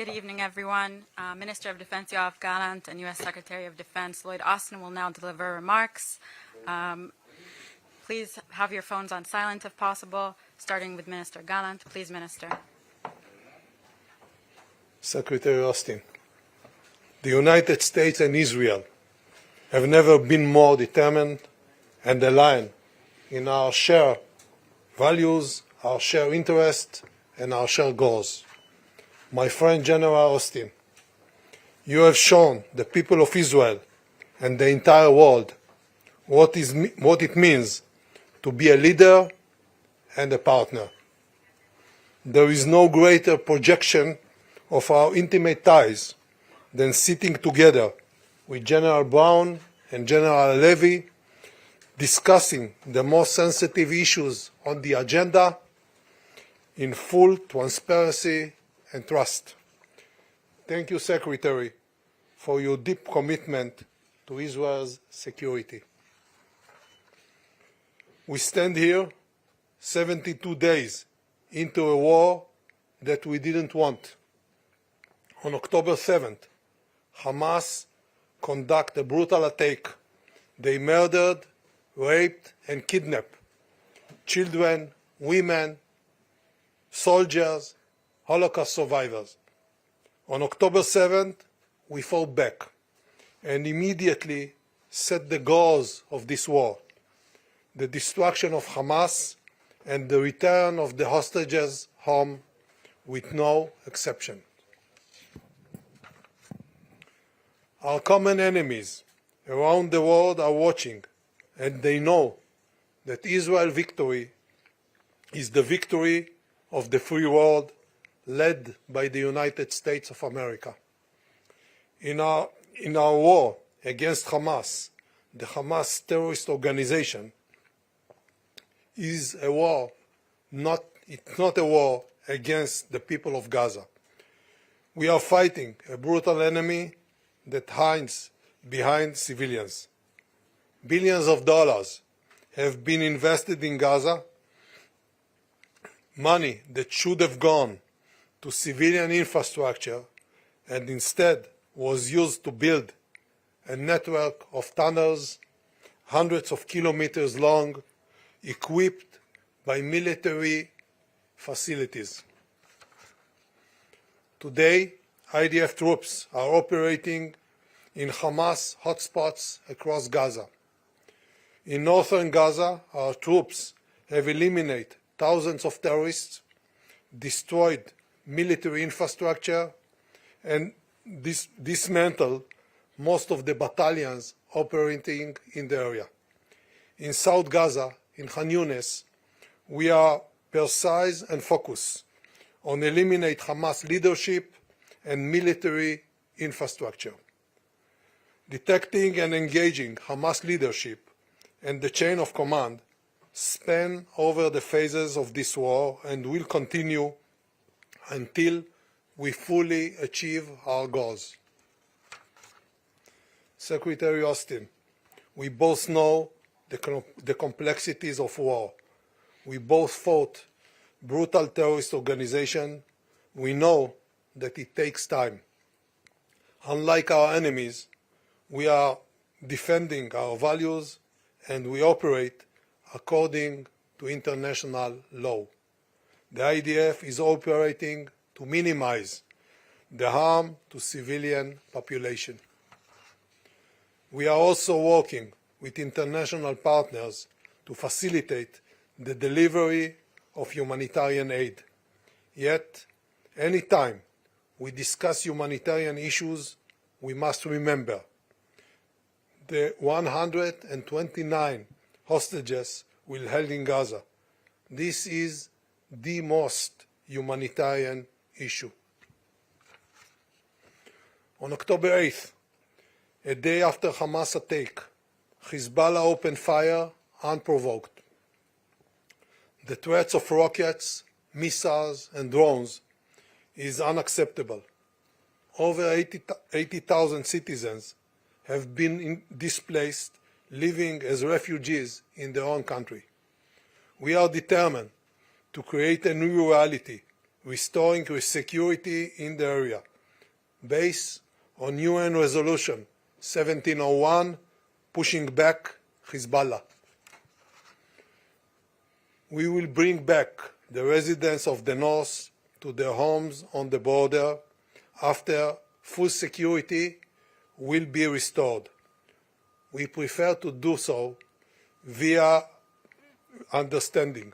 Good evening, everyone. Minister of Defense Yoav Gallant and U.S. Secretary of Defense Lloyd Austin will now deliver remarks. Please have your phones on silent if possible, starting with Minister Gallant. Please, Minister. Secretary Austin, the United States and Israel have never been more determined and aligned in our shared values, our shared interests, and our shared goals. My friend General Austin, you have shown the people of Israel and the entire world what it means to be a leader and a partner. There is no greater projection of our intimate ties than sitting together with General Brown and General Levy, discussing the most sensitive issues on the agenda in full transparency and trust. Thank you, Secretary, for your deep commitment to Israel's security. We stand here 72 days into a war that we didn't want. On October 7th, Hamas conducted a brutal attack. They murdered, raped, and kidnapped children, women, soldiers, Holocaust survivors. On October 7th, we fought back and immediately set the goals of this war: the destruction of Hamas and the return of the hostages home with no exception. Our common enemies around the world are watching, and they know that Israel's victory is the victory of the free world led by the United States of America. In our war against Hamas, the Hamas terrorist organization is a war, it's not a war against the people of Gaza. We are fighting a brutal enemy that hides behind civilians. Billions of dollars have been invested in Gaza, money that should have gone to civilian infrastructure and instead was used to build a network of tunnels hundreds of kilometers long, equipped by military facilities. Today, IDF troops are operating in Hamas hotspots across Gaza. In northern Gaza, our troops have eliminated thousands of terrorists, destroyed military infrastructure, and dismantled most of the battalions operating in the area. In South Gaza, in Khan Yunis, we are precise and focused on eliminate Hamas leadership and military infrastructure. Detecting and engaging Hamas leadership and the chain of command span over the phases of this war and will continue until we fully achieve our goals. Secretary Austin, we both know the complexities of war. We both fought brutal terrorist organizations. We know that it takes time. Unlike our enemies, we are defending our values and we operate according to international law. The IDF is operating to minimize the harm to civilian population. We are also working with international partners to facilitate the delivery of humanitarian aid. Yet, any time we discuss humanitarian issues, we must remember the 129 hostages we held in Gaza. This is the most humanitarian issue. On October 8th, a day after Hamas attack, Hezbollah opened fire unprovoked. The threats of rockets, missiles, and drones is unacceptable. Over 80,000 citizens have been displaced, living as refugees in their own country. We are determined to create a new reality restoring security in the area, based on UN Resolution 1701, pushing back Hezbollah. We will bring back the residents of the north to their homes on the border after full security will be restored. We prefer to do so via understanding,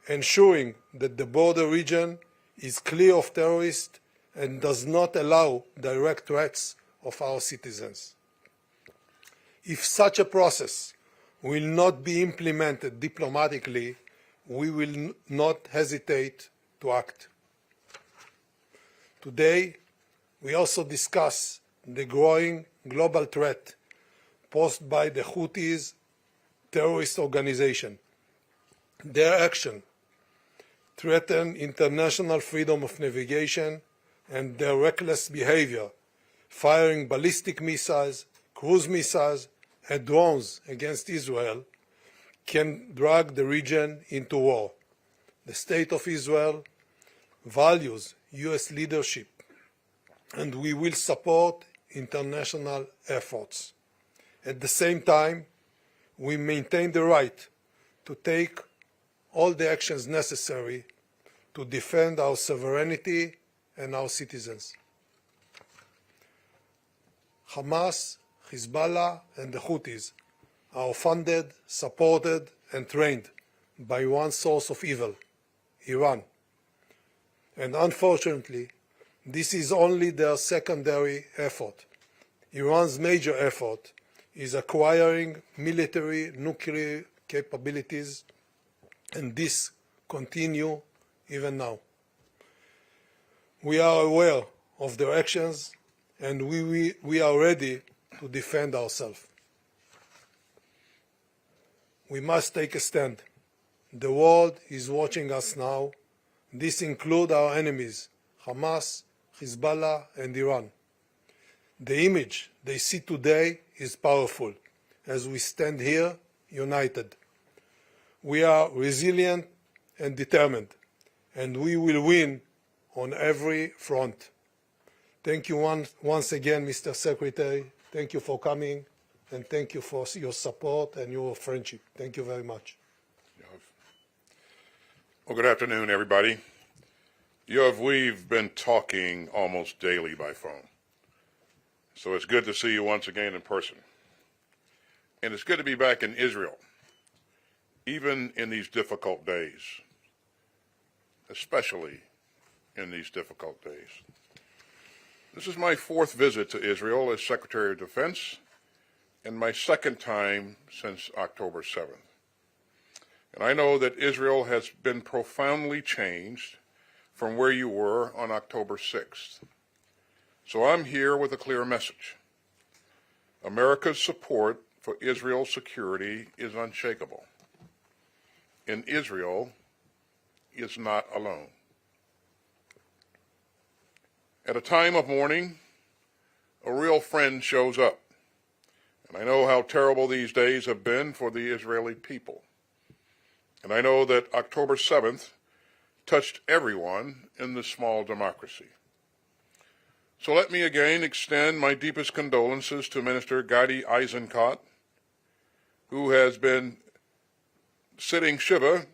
ensuring that the border region is clear of terrorists and does not allow direct threats of our citizens. If such a process will not be implemented diplomatically, we will not hesitate to act. Today, we also discuss the growing global threat posed by the Houthis terrorist organization. Their action threatens international freedom of navigation, and their reckless behavior, firing ballistic missiles, cruise missiles, and drones against Israel, can drag the region into war. The State of Israel values U.S. leadership, and we will support international efforts. At the same time, we maintain the right to take all the actions necessary to defend our sovereignty and our citizens. Hamas, Hezbollah, and the Houthis are funded, supported, and trained by one source of evil, Iran. And unfortunately, this is only their secondary effort. Iran's major effort is acquiring military nuclear capabilities, and this continues even now. We are aware of their actions, and we are ready to defend ourselves. We must take a stand. The world is watching us now. This includes our enemies, Hamas, Hezbollah, and Iran. The image they see today is powerful, as we stand here united. We are resilient and determined, and we will win on every front. Thank you once again, Mr. Secretary. Thank you for coming, and thank you for your support and your friendship. Thank you very much. Well, good afternoon, everybody. Yoav, we've been talking almost daily by phone, so it's good to see you once again in person. And it's good to be back in Israel, even in these difficult days, especially in these difficult days. This is my fourth visit to Israel as Secretary of Defense, and my second time since October 7th. And I know that Israel has been profoundly changed from where you were on October 6th. So I'm here with a clear message. America's support for Israel's security is unshakable. And Israel is not alone. At a time of mourning, a real friend shows up. And I know how terrible these days have been for the Israeli people. And I know that October 7th touched everyone in this small democracy. So let me again extend my deepest condolences to Minister Gadi Eisenkot, who has been sitting Shiva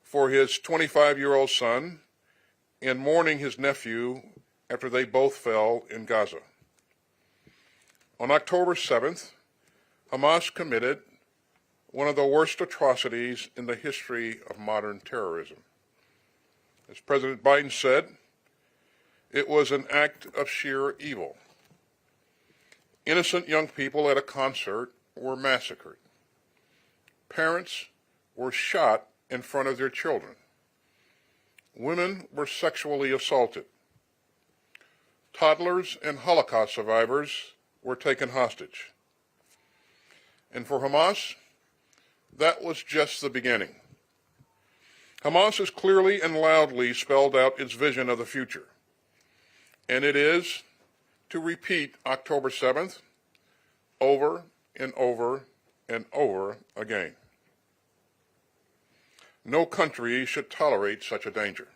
for his 25-year-old son and mourning his nephew after they both fell in Gaza. On October 7th, Hamas committed one of the worst atrocities in the history of modern terrorism. As President Biden said, it was an act of sheer evil. Innocent young people at a concert were massacred. Parents were shot in front of their children. Women were sexually assaulted. Toddlers and Holocaust survivors were taken hostage. And for Hamas, that was just the beginning. Hamas has clearly and loudly spelled out its vision of the future, and it is to repeat October 7th over and over and over again. No country should tolerate such a danger.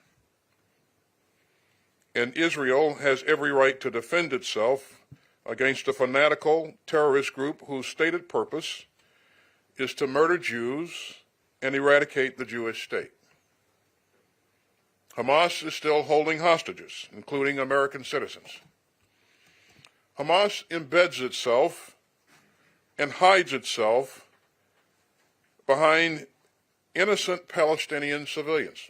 and Israel has every right to defend itself against a fanatical terrorist group whose stated purpose is to murder Jews and eradicate the Jewish state. Hamas is still holding hostages, including American citizens. Hamas embeds itself and hides itself behind innocent Palestinian civilians.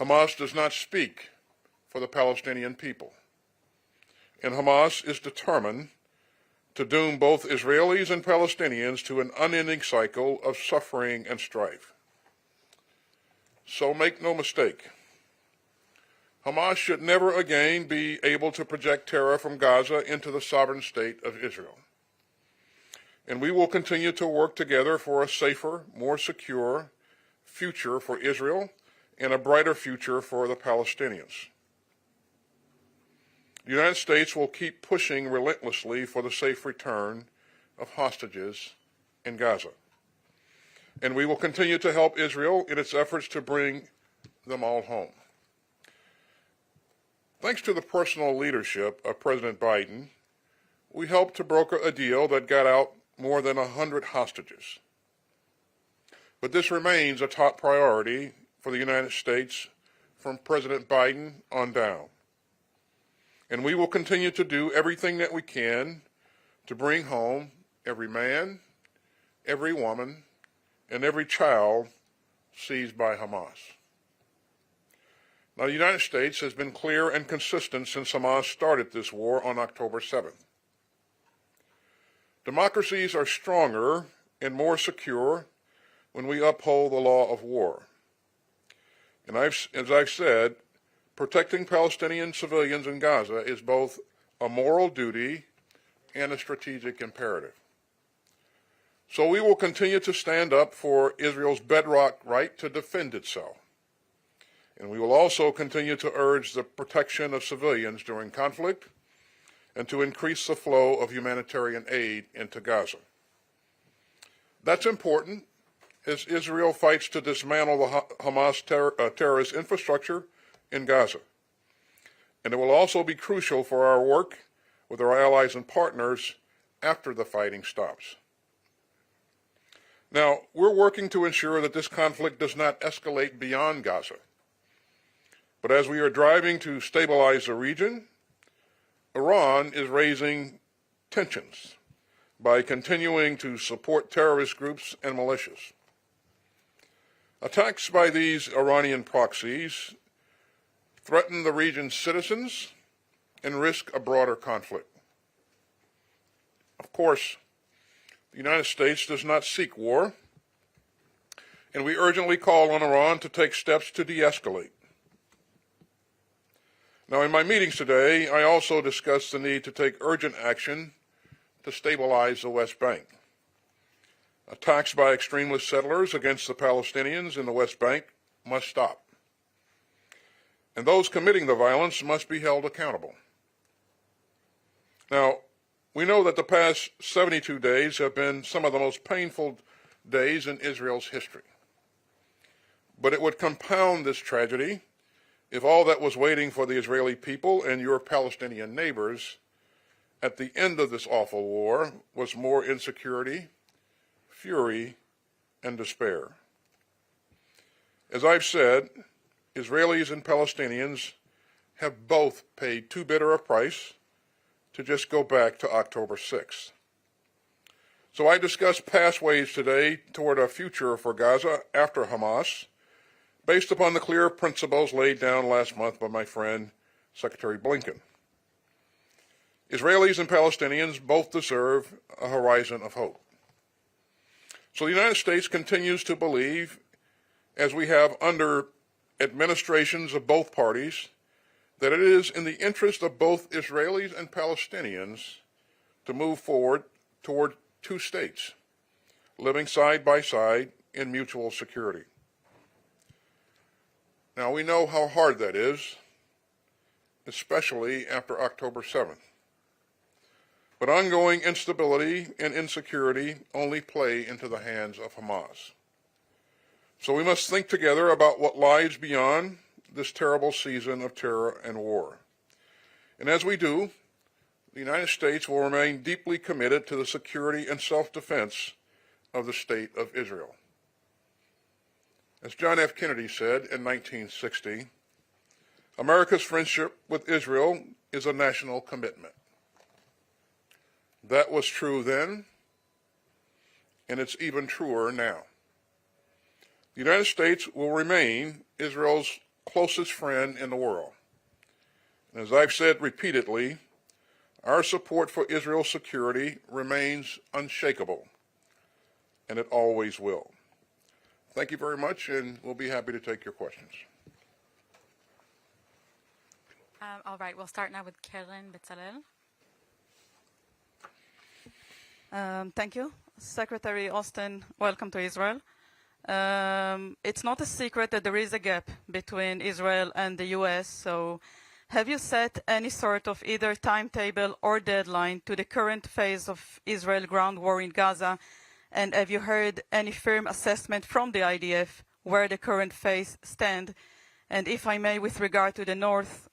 Hamas does not speak for the Palestinian people, and Hamas is determined to doom both Israelis and Palestinians to an unending cycle of suffering and strife. So make no mistake, Hamas should never again be able to project terror from Gaza into the sovereign state of Israel. And we will continue to work together for a safer, more secure future for Israel and a brighter future for the Palestinians. The United States will keep pushing relentlessly for the safe return of hostages in Gaza. And we will continue to help Israel in its efforts to bring them all home. Thanks to the personal leadership of President Biden, we helped to broker a deal that got out more than 100 hostages. But this remains a top priority for the United States from President Biden on down. And we will continue to do everything that we can to bring home every man, every woman, and every child seized by Hamas. Now, the United States has been clear and consistent since Hamas started this war on October 7th. Democracies are stronger and more secure when we uphold the law of war. And as I've said, protecting Palestinian civilians in Gaza is both a moral duty and a strategic imperative. So we will continue to stand up for Israel's bedrock right to defend itself. And we will also continue to urge the protection of civilians during conflict and to increase the flow of humanitarian aid into Gaza. That's important as Israel fights to dismantle the Hamas terrorist infrastructure in Gaza. And it will also be crucial for our work with our allies and partners after the fighting stops. Now, we're working to ensure that this conflict does not escalate beyond Gaza. But as we are driving to stabilize the region, Iran is raising tensions by continuing to support terrorist groups and militias. Attacks by these Iranian proxies threaten the region's citizens and risk a broader conflict. Of course, the United States does not seek war, and we urgently call on Iran to take steps to de-escalate. Now, in my meetings today, I also discussed the need to take urgent action to stabilize the West Bank. Attacks by extremist settlers against the Palestinians in the West Bank must stop. And those committing the violence must be held accountable. Now, we know that the past 72 days have been some of the most painful days in Israel's history. But it would compound this tragedy if all that was waiting for the Israeli people and your Palestinian neighbors at the end of this awful war was more insecurity, fury, and despair. As I've said, Israelis and Palestinians have both paid too bitter a price to just go back to October 6th. So I discussed pathways today toward a future for Gaza after Hamas, based upon the clear principles laid down last month by my friend, Secretary Blinken. Israelis and Palestinians both deserve a horizon of hope. So the United States continues to believe, as we have under administrations of both parties, that it is in the interest of both Israelis and Palestinians to move forward toward two states, living side by side in mutual security. Now, we know how hard that is, especially after October 7th. But ongoing instability and insecurity only play into the hands of Hamas. So we must think together about what lies beyond this terrible season of terror and war. And as we do, the United States will remain deeply committed to the security and self-defense of the State of Israel. As John F. Kennedy said in 1960, America's friendship with Israel is a national commitment. That was true then, and it's even truer now. The United States will remain Israel's closest friend in the world. And as I've said repeatedly, our support for Israel's security remains unshakable, and it always will. Thank you very much, and we'll be happy to take your questions. All right, we'll start now with Karen Bezalel. Thank you. Secretary Austin, welcome to Israel. It's not a secret that there is a gap between Israel and the U.S., so have you set any sort of either timetable or deadline to the current phase of Israel ground war in Gaza? And have you heard any firm assessment from the IDF where the current phase stands? And if I may, with regard to the north,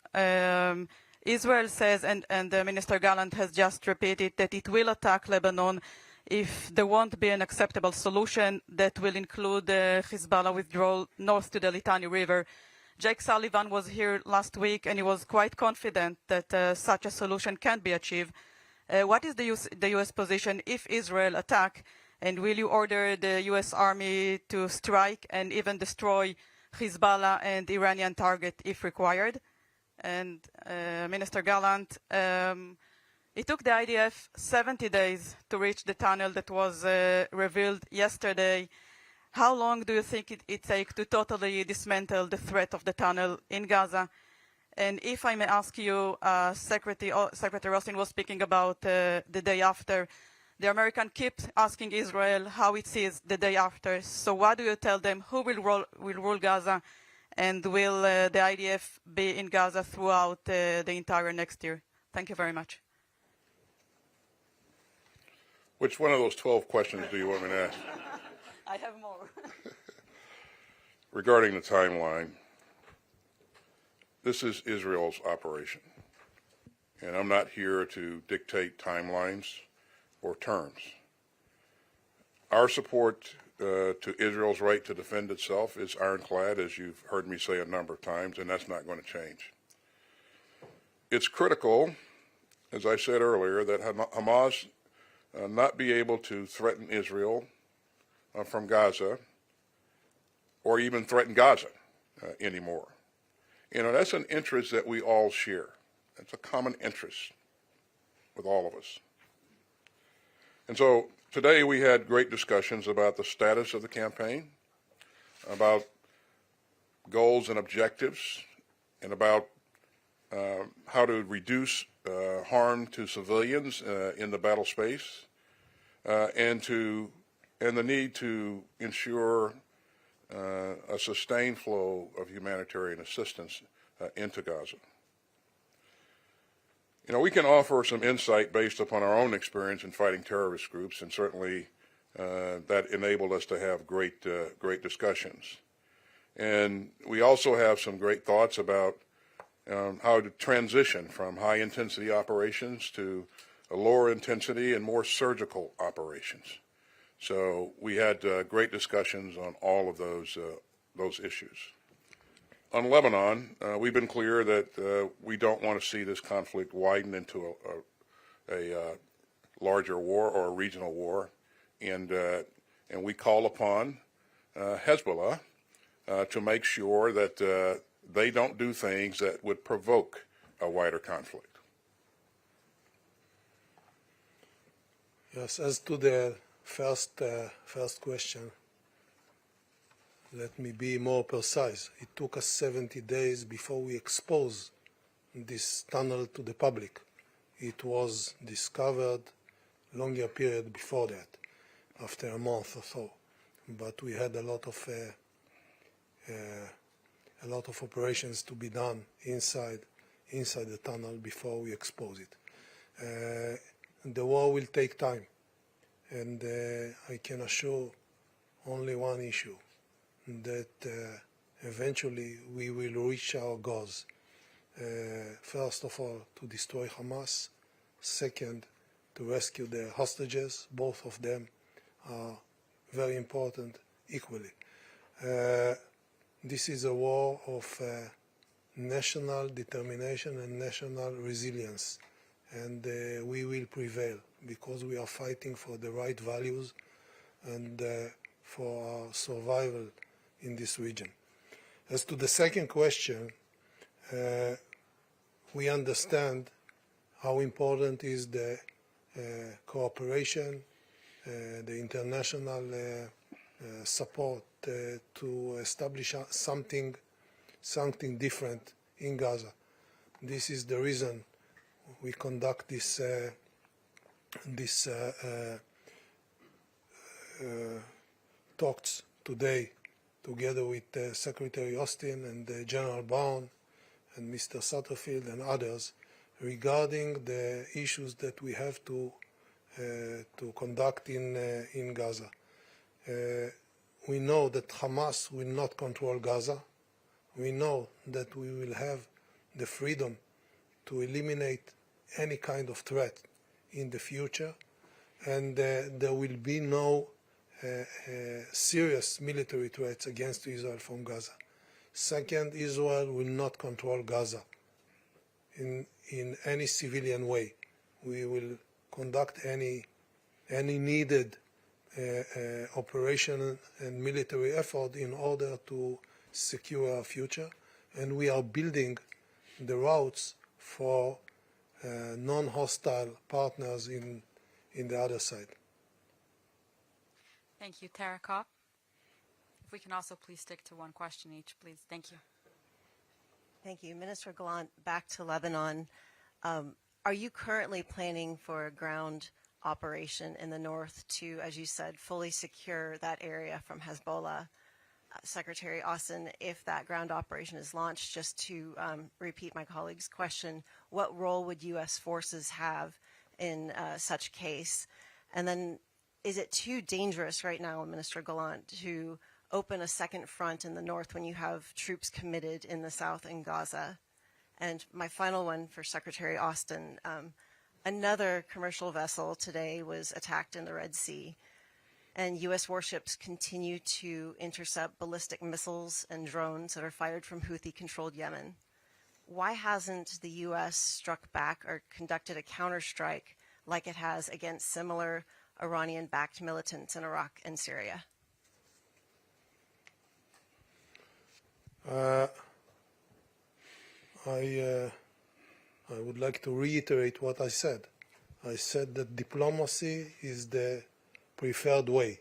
Israel says, and Minister Gallant has just repeated, that it will attack Lebanon if there won't be an acceptable solution that will include Hezbollah withdrawal north to the Litani River. Jake Sullivan was here last week, and he was quite confident that such a solution can be achieved. What is the U.S. position if Israel attack, and will you order the U.S. Army to strike and even destroy Hezbollah and Iranian target if required? And Minister Gallant, it took the IDF 70 days to reach the tunnel that was revealed yesterday. How long do you think it takes to totally dismantle the threat of the tunnel in Gaza? And if I may ask you, Secretary Austin was speaking about the day after. The American keeps asking Israel how it sees the day after. So what do you tell them? Who will rule Gaza? And will the IDF be in Gaza throughout the entire next year? Thank you very much. Which one of those 12 questions do you want me to ask? I have more. Regarding the timeline, this is Israel's operation, and I'm not here to dictate timelines or terms. Our support to Israel's right to defend itself is ironclad, as you've heard me say a number of times, and that's not going to change. It's critical, as I said earlier, that Hamas not be able to threaten Israel from Gaza or even threaten Gaza anymore. You know, that's an interest that we all share. It's a common interest with all of us. And so today we had great discussions about the status of the campaign, about goals and objectives, and about how to reduce harm to civilians in the battle space, and the need to ensure a sustained flow of humanitarian assistance into Gaza. You know, we can offer some insight based upon our own experience in fighting terrorist groups, and certainly that enabled us to have great discussions. And we also have some great thoughts about how to transition from high-intensity operations to lower intensity and more surgical operations. So we had great discussions on all of those issues. On Lebanon, we've been clear that we don't want to see this conflict widen into a larger war or a regional war, and we call upon Hezbollah to make sure that they don't do things that would provoke a wider conflict. Yes, as to the first question, let me be more precise. It took us 70 days before we exposed this tunnel to the public. It was discovered longer period before that, after a month or so. But we had a lot of operations to be done inside the tunnel before we expose it. The war will take time, and I can assure only one issue, that eventually we will reach our goals. First of all, to destroy Hamas. Second, to rescue the hostages. Both of them are very important equally. This is a war of national determination and national resilience, and we will prevail because we are fighting for the right values and for our survival in this region. As to the second question, we understand how important is the cooperation, the international support to establish something different in Gaza. This is the reason we conduct this talks today together with Secretary Austin and General Brown and Mr. Satterfield and others regarding the issues that we have to conduct in Gaza. We know that Hamas will not control Gaza. We know that we will have the freedom to eliminate any kind of threat in the future, and there will be no serious military threats against Israel from Gaza. Second, Israel will not control Gaza in any civilian way. We will conduct any needed operation and military effort in order to secure our future, and we are building the routes for non-hostile partners in the other side. Thank you, Tara Kopp. If we can also please stick to one question each, please. Thank you. Thank you. Minister Gallant, back to Lebanon. Are you currently planning for a ground operation in the north to, as you said, fully secure that area from Hezbollah? Secretary Austin, if that ground operation is launched, just to repeat my colleague's question, what role would U.S. forces have in such case? And then is it too dangerous right now, Minister Gallant, to open a second front in the north when you have troops committed in the south in Gaza? And my final one for Secretary Austin, another commercial vessel today was attacked in the Red Sea, and U.S. warships continue to intercept ballistic missiles and drones that are fired from Houthi-controlled Yemen. Why hasn't the U.S. struck back or conducted a counterstrike like it has against similar Iranian-backed militants in Iraq and Syria? I would like to reiterate what I said. I said that diplomacy is the preferred way.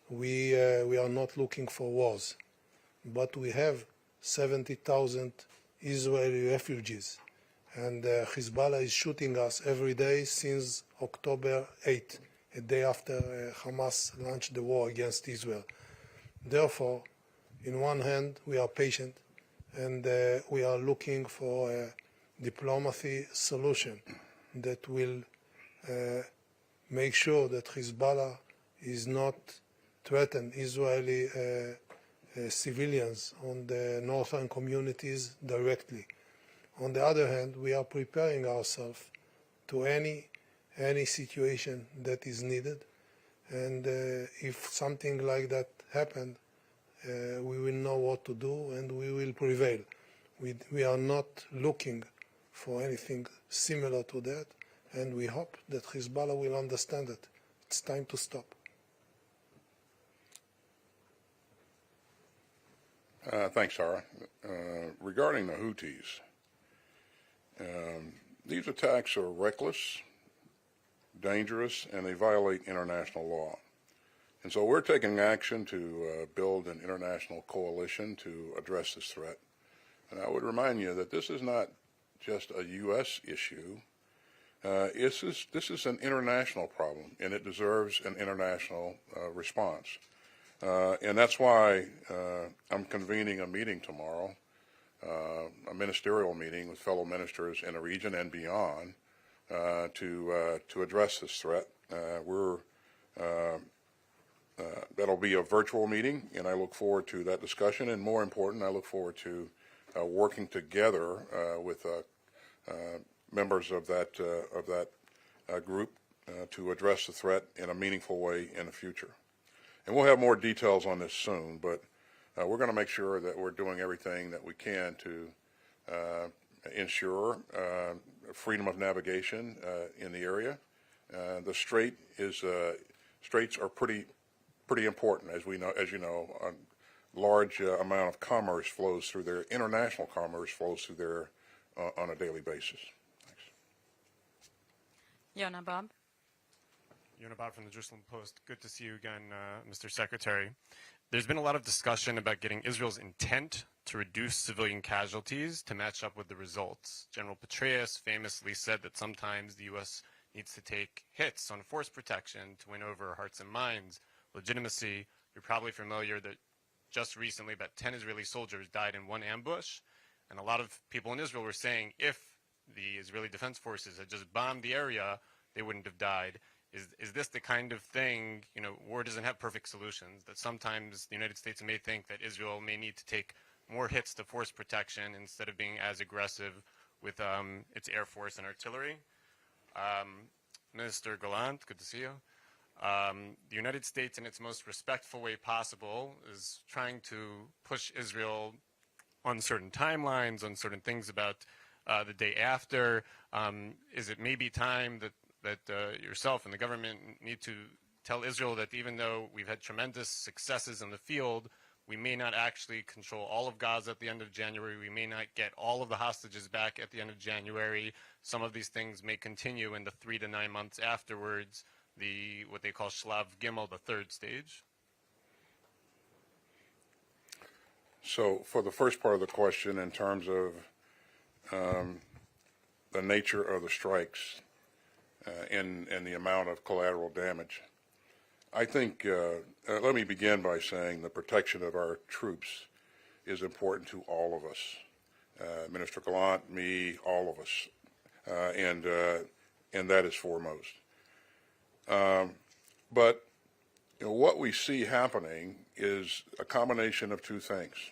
We are not looking for wars, but we have 70,000 Israeli refugees, and Hezbollah is shooting us every day since October 8th, a day after Hamas launched the war against Israel. Therefore, in one hand, we are patient, and we are looking for a diplomacy solution that will make sure that Hezbollah is not threaten Israeli civilians on the northern communities directly. On the other hand, we are preparing ourselves to any situation that is needed, and if something like that happened, we will know what to do and we will prevail. We are not looking for anything similar to that, and we hope that Hezbollah will understand it. It's time to stop. Thanks, Sarah. Regarding the Houthis, these attacks are reckless, dangerous, and they violate international law. And so we're taking action to build an international coalition to address this threat. And I would remind you that this is not just a U.S. issue. This is an international problem, and it deserves an international response. And that's why I'm convening a meeting tomorrow, a ministerial meeting with fellow ministers in the region and beyond to address this threat. That'll be a virtual meeting, and I look forward to that discussion. And more important, I look forward to working together with members of that group to address the threat in a meaningful way in the future. And we'll have more details on this soon, but we're going to make sure that we're doing everything that we can to ensure freedom of navigation in the area. The straits are pretty important, as you know. A large amount of commerce flows through there. International commerce flows through there on a daily basis. Thanks. Yonah Bob. Yonah Bob from the Jerusalem Post. Good to see you again, Mr. Secretary. There's been a lot of discussion about getting Israel's intent to reduce civilian casualties to match up with the results. General Petraeus famously said that sometimes the U.S. needs to take hits on force protection to win over hearts and minds. Legitimacy, you're probably familiar that just recently about 10 Israeli soldiers died in one ambush, and a lot of people in Israel were saying if the Israeli Defense Forces had just bombed the area, they wouldn't have died. Is this the kind of thing, war doesn't have perfect solutions, that sometimes the United States may think that Israel may need to take more hits to force protection instead of being as aggressive with its air force and artillery? Minister Gallant, good to see you. The United States, in its most respectful way possible, is trying to push Israel on certain timelines, on certain things about the day after. Is it maybe time that yourself and the government need to tell Israel that even though we've had tremendous successes in the field, we may not actually control all of Gaza at the end of January. We may not get all of the hostages back at the end of January. Some of these things may continue in the 3 to 9 months afterwards, what they call Shlav Gimel, the third stage. So for the first part of the question, in terms of the nature of the strikes and the amount of collateral damage, I think, let me begin by saying the protection of our troops is important to all of us. Minister Gallant, me, all of us, and that is foremost. But what we see happening is a combination of two things.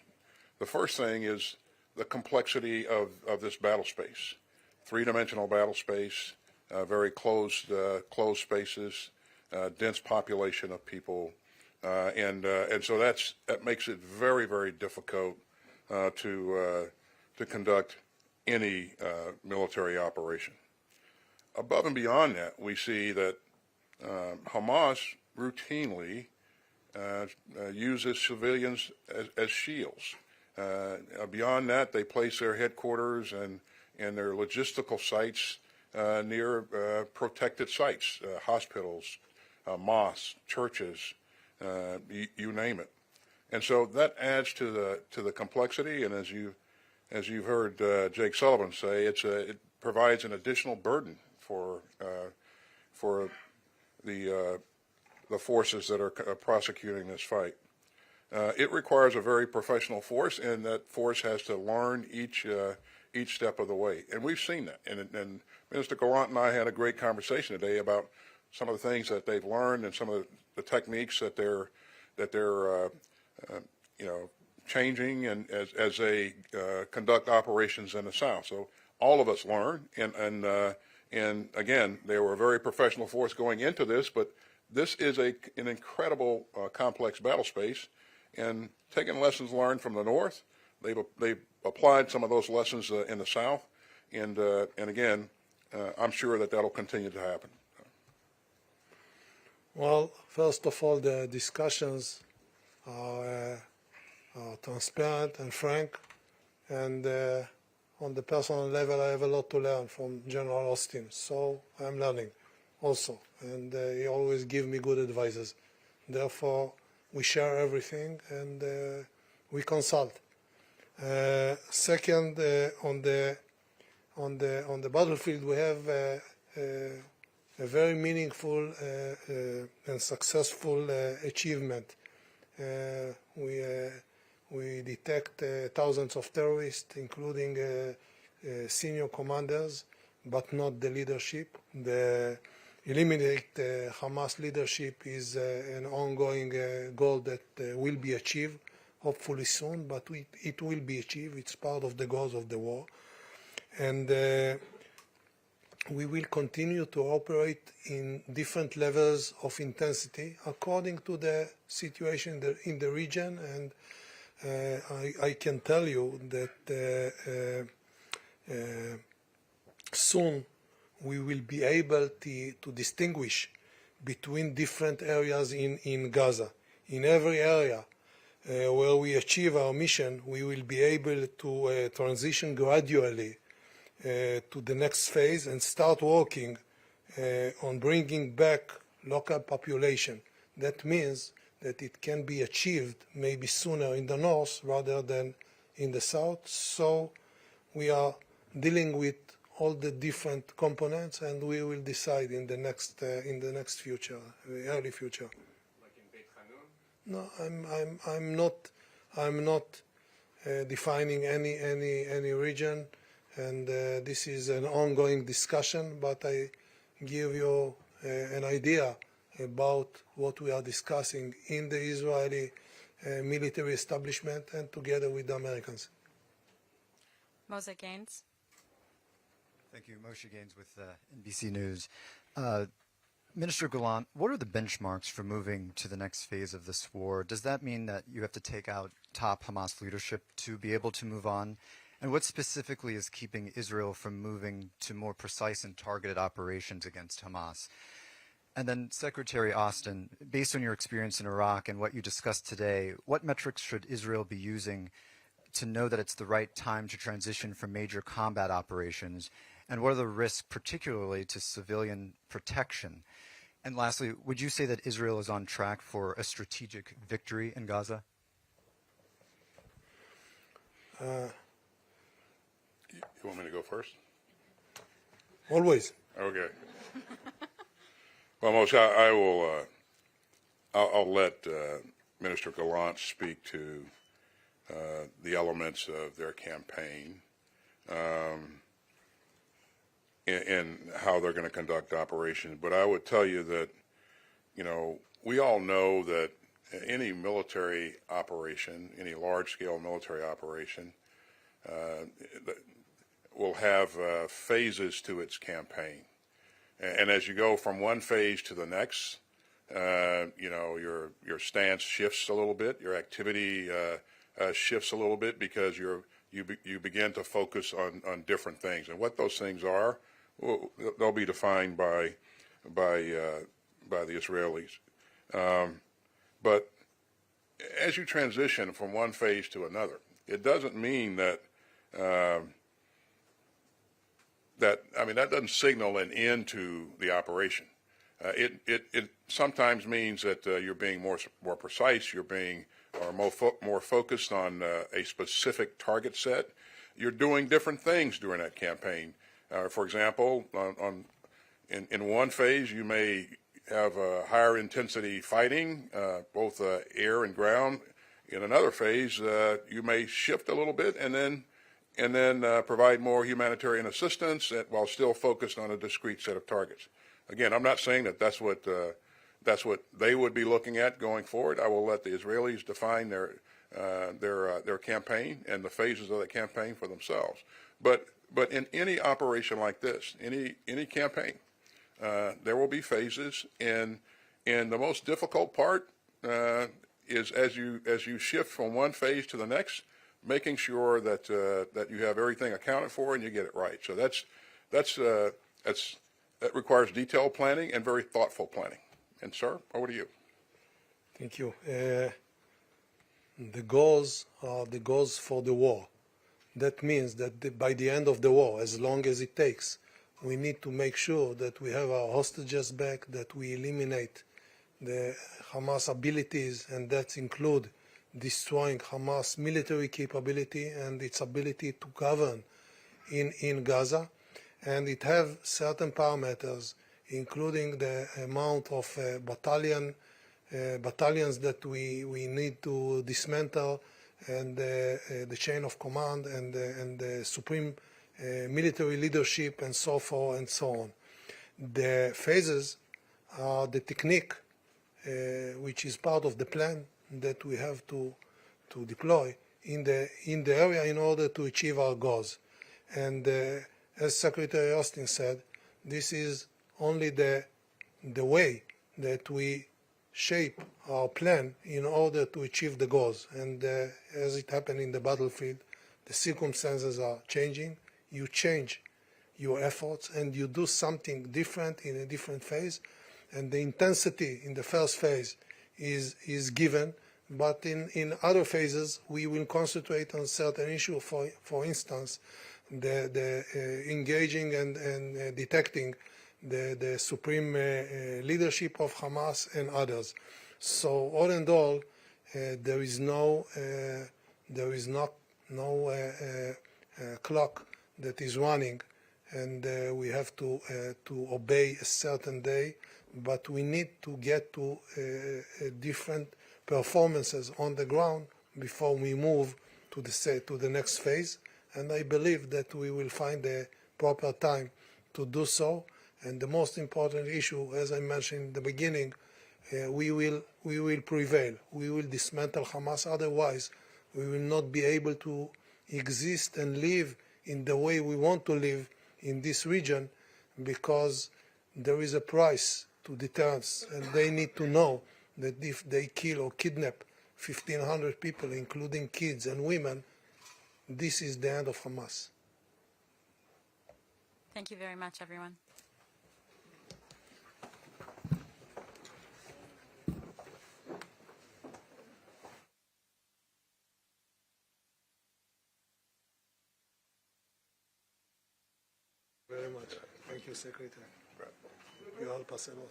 The first thing is the complexity of this battle space, three-dimensional battle space, very closed spaces, dense population of people, and so that makes it very, very difficult to conduct any military operation. Above and beyond that, we see that Hamas routinely uses civilians as shields. Beyond that, they place their headquarters and their logistical sites near protected sites, hospitals, mosques, churches, you name it. And so that adds to the complexity. And as you've heard Jake Sullivan say, it provides an additional burden for the forces that are prosecuting this fight. It requires a very professional force, and that force has to learn each step of the way. And we've seen that. And Minister Gallant and I had a great conversation today about some of the things that they've learned and some of the techniques that they're changing and as they conduct operations in the South. So all of us learn, and again, they were a very professional force going into this, but this is an incredible complex battle space, and taking lessons learned from the North, they've applied some of those lessons in the South, and again, I'm sure that'll continue to happen. Well, first of all, the discussions are transparent and frank, and on the personal level, I have a lot to learn from General Austin, so I'm learning also, and he always gives me good advices. Therefore, we share everything and we consult. Second, on the battlefield, we have a very meaningful and successful achievement. We detect thousands of terrorists, including senior commanders, but not the leadership. The eliminate Hamas leadership is an ongoing goal that will be achieved, hopefully soon, but it will be achieved. It's part of the goals of the war. And we will continue to operate in different levels of intensity according to the situation in the region. And I can tell you that soon we will be able to distinguish between different areas in Gaza. In every area where we achieve our mission, we will be able to transition gradually to the next phase and start working on bringing back local population. That means that it can be achieved maybe sooner in the north rather than in the south. So we are dealing with all the different components, and we will decide in the next future, the early future. Like in Beit Hanun? No, I'm not defining any region, and this is an ongoing discussion. But I give you an idea about what we are discussing in the Israeli military establishment and together with the Americans. Moshe Gaines. Thank you. Moshe Gaines with NBC News. Minister Gallant, what are the benchmarks for moving to the next phase of this war? Does that mean that you have to take out top Hamas leadership to be able to move on? And what specifically is keeping Israel from moving to more precise and targeted operations against Hamas? And then Secretary Austin, based on your experience in Iraq and what you discussed today, what metrics should Israel be using to know that it's the right time to transition from major combat operations? And what are the risks, particularly to civilian protection? And lastly, would you say that Israel is on track for a strategic victory in Gaza? You want me to go first? Always. Okay. Well, Moshe, I will. I'll let Minister Gallant speak to the elements of their campaign and how they're going to conduct operations. But I would tell you that, we all know that any military operation, any large-scale military operation, will have phases to its campaign. And as you go from one phase to the next, your stance shifts a little bit, your activity shifts a little bit because you begin to focus on different things. And what those things are, they'll be defined by the Israelis. But as you transition from one phase to another, it doesn't mean that that doesn't signal an end to the operation. It sometimes means that you're being more precise, you're being more focused on a specific target set. You're doing different things during that campaign. For example, in one phase, you may have higher intensity fighting, both air and ground. In another phase, you may shift a little bit and then provide more humanitarian assistance while still focused on a discrete set of targets. Again, I'm not saying that that's what they would be looking at going forward. I will let the Israelis define their campaign and the phases of the campaign for themselves. But in any operation like this, any campaign, there will be phases, and the most difficult part is as you shift from one phase to the next, making sure that you have everything accounted for and you get it right. So that requires detailed planning and very thoughtful planning. And sir, over to you. Thank you. The goals are the goals for the war. That means that by the end of the war, as long as it takes, we need to make sure that we have our hostages back, that we eliminate the Hamas abilities, and that include destroying Hamas military capability and its ability to govern in Gaza. And it have certain parameters, including the amount of battalions that we need to dismantle, and the chain of command and the supreme military leadership and so forth and so on. The phases are the technique which is part of the plan that we have to deploy in the area in order to achieve our goals. And as Secretary Austin said, this is only the way that we shape our plan in order to achieve the goals. And as it happened in the battlefield, the circumstances are changing. You change your efforts and you do something different in a different phase. And the intensity in the first phase is given, but in other phases we will concentrate on certain issues. For instance, the engaging and detecting the supreme leadership of Hamas and others. So all in all, there is no clock that is running, and we have to obey a certain day. But we need to get to different performances on the ground before we move to the next phase. And I believe that we will find the proper time to do so. And the most important issue, as I mentioned in the beginning, we will prevail. We will dismantle Hamas. Otherwise, we will not be able to exist and live in the way we want to live in this region, because there is a price to deterrence, and they need to know that if they kill or kidnap 1,500 people, including kids and women, this is the end of Hamas. Thank you very much, everyone. Very much. Thank you, Secretary. You help us a lot.